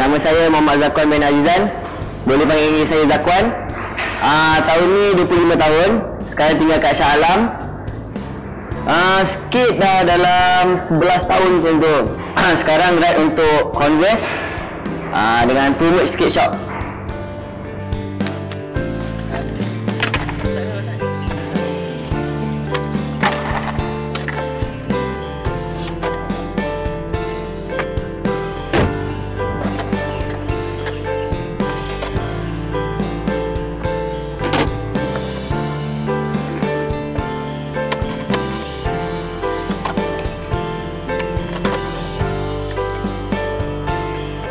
Nama saya Muhammad Zakwan bin Azizan. Boleh panggil saya Zakwan. Tahun ni 25 tahun. Sekarang tinggal kat Shah Alam. Skate dah dalam 11 tahun macam tu. Sekarang ride untuk Converse dengan Too Much Skate Shop.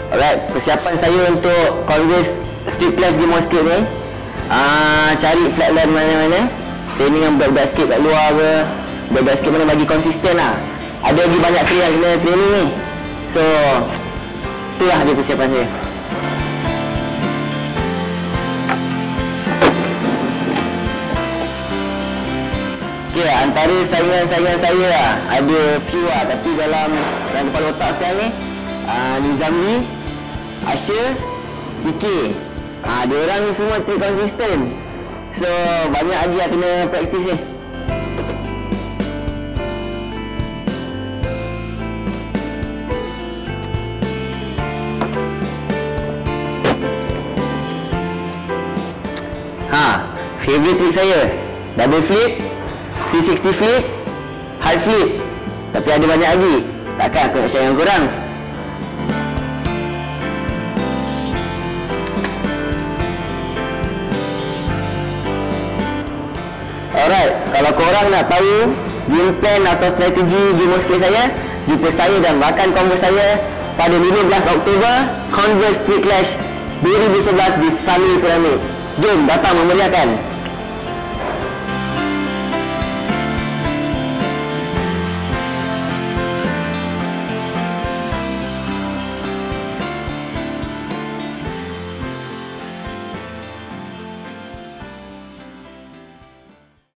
Alright, persiapan saya untuk Converse Street Clash Game of Skate ni, cari flatland mana-mana, training dengan budak-budak skate kat luar ke, budak-budak skate mana bagi konsisten lah. Ada lagi banyak yang kena training ni. So, itulah dia persiapan saya. Okay, antara saingan-saingan saya lah, ada few lah, tapi dalam kepala otak sekarang ni, Nizami, Asher, Kiki. Diorang ni semua trik konsisten. So, banyak lagi yang kena praktis ni. Favorite trik saya, double flip, 360 flip, high flip. Tapi ada banyak lagi. Takkan aku nak share dengan korang. Alright, kalau korang nak tahu game plan atau strategi game of skate saya, jumpa saya dan rakan Converse saya pada 15 Oktober Converse Street Clash 2011 di Sunny Pyramid. Jom datang memeriahkan.